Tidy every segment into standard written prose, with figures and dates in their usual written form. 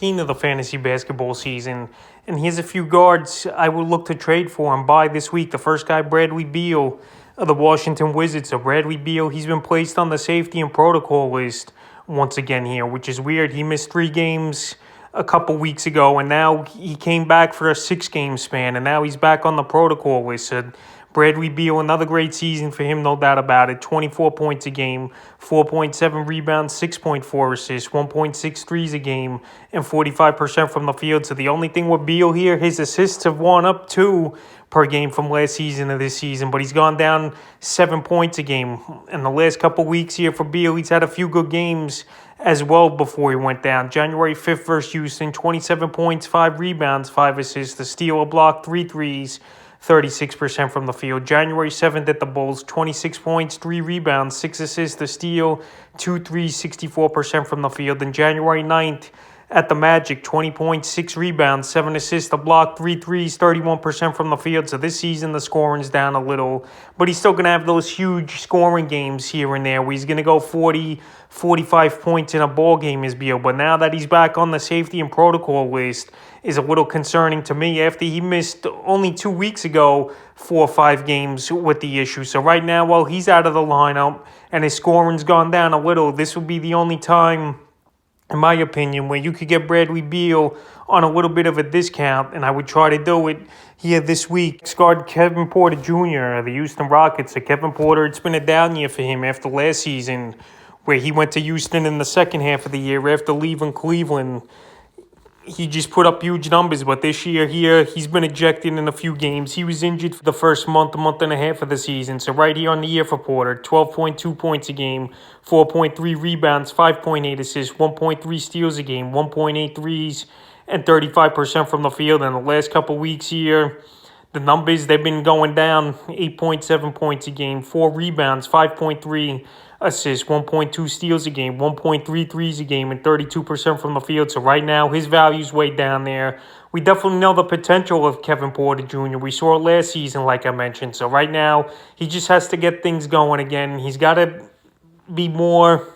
Of the fantasy basketball season. And here's a few guards I would look to trade for and buy this week. The first guy, Bradley Beal of the Washington Wizards. So Bradley Beal, he's been placed on the safety and protocol list once again here, which is weird. He missed 3 games a couple weeks ago, and now he came back for a 6-game span, and now he's back on the protocol list. So Bradley Beal, another great season for him, no doubt about it. 24 points a game, 4.7 rebounds, 6.4 assists, 1.6 threes a game, and 45% from the field. So the only thing with Beal here, his assists have gone up 2 per game from last season to this season, but he's gone down 7 points a game. In the last couple weeks here for Beal, he's had a few good games as well before he went down. January 5th versus Houston, 27 points, 5 rebounds, 5 assists, a steal, a block, 3 threes. 36% from the field. January 7th at the Bulls, 26 points, 3 rebounds, 6 assists, a steal, 2 threes, 64% from the field. And January 9th at the Magic, 20 points, 6 rebounds, 7 assists, a block, 3 threes, 31% from the field. So this season the scoring's down a little, but he's still going to have those huge scoring games here and there where he's going to go 40, 45 points in a ball game is Beal. But now that he's back on the safety and protocol list is a little concerning to me after he missed only 2 weeks ago 4 or 5 games with the issue. So right now, while he's out of the lineup and his scoring's gone down a little, this would be the only time, in my opinion, where you could get Bradley Beal on a little bit of a discount, and I would try to do it here this week. Guard Kevin Porter Jr. of the Houston Rockets. So Kevin Porter, it's been a down year for him after last season, where he went to Houston in the second half of the year after leaving Cleveland. He just put up huge numbers, but this year here, he's been ejected in a few games. He was injured for the first month and a half of the season. So right here on the year for Porter, 12.2 points a game, 4.3 rebounds, 5.8 assists, 1.3 steals a game, 1.8 threes, and 35% from the field. In the last couple weeks here, the numbers, they've been going down. 8.7 points a game, 4 rebounds, 5.3 assists, 1.2 steals a game, 1.3 threes a game, and 32% from the field. So right now, his value's way down there. We definitely know the potential of Kevin Porter Jr. We saw it last season, like I mentioned. So right now, he just has to get things going again. He's got to be more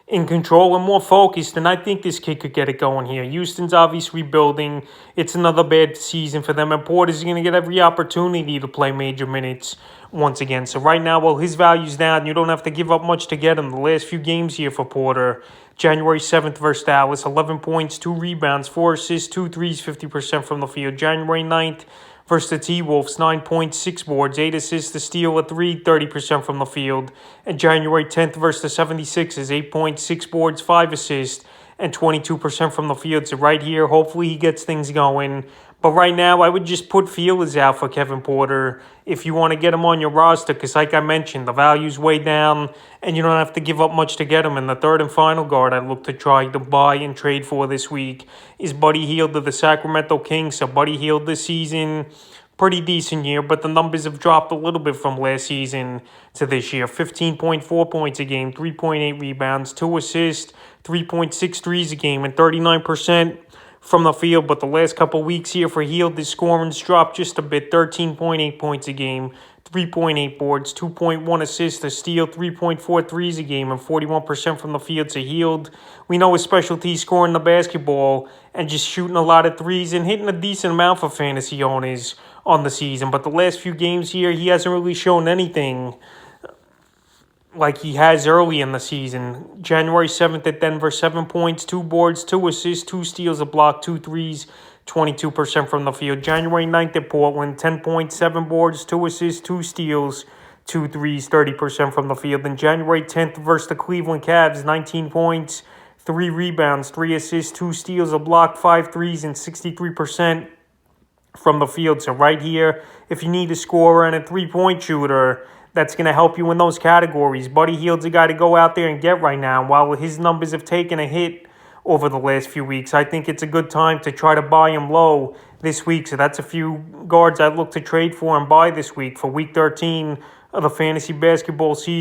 in control and more focused, and I think this kid could get it going here. Houston's obviously rebuilding. It's another bad season for them, and Porter's going to get every opportunity to play major minutes once again. So right now, while his value's down, you don't have to give up much to get him. The last few games here for Porter, January 7th versus Dallas, 11 points, 2 rebounds, 4 assists, 2 threes, 50% from the field. January 9th versus the T-Wolves, 9 points, 6 boards, 8 assists, a steal, a 3, 30% from the field. And January 10th versus the 76ers, 8 points, 6 boards, 5 assists, and 22% from the field. So right here, hopefully he gets things going. But right now, I would just put feelers out for Kevin Porter if you want to get him on your roster, because like I mentioned, the value's way down, and you don't have to give up much to get him. And the third and final guard I look to try to buy and trade for this week is Buddy Hield of the Sacramento Kings. So Buddy Hield this season, pretty decent year, but the numbers have dropped a little bit from last season to this year. 15.4 points a game, 3.8 rebounds, 2 assists, 3.6 threes a game, and 39% from the field. But the last couple weeks here for Hield, his scoring's dropped just a bit. 13.8 points a game, 3.8 boards, 2.1 assists, a steal, 3.4 threes a game, and 41% from the field. So Hield, we know his specialty scoring the basketball and just shooting a lot of threes and hitting a decent amount for fantasy owners on the season. But the last few games here, he hasn't really shown anything like he has early in the season. January 7th at Denver, 7 points, 2 boards, 2 assists, 2 steals, a block, 2 threes, 22% from the field. January 9th at Portland, 10 points, 7 boards, 2 assists, 2 steals, 2 threes, 30% from the field. And January 10th versus the Cleveland Cavs, 19 points, 3 rebounds, 3 assists, 2 steals, a block, 5 threes, and 63% from the field. So right here, if you need a scorer and a 3-point shooter, that's going to help you in those categories. Buddy Hield's a guy to go out there and get right now. While his numbers have taken a hit over the last few weeks, I think it's a good time to try to buy him low this week. So that's a few guards I'd look to trade for and buy this week for Week 13 of the fantasy basketball season.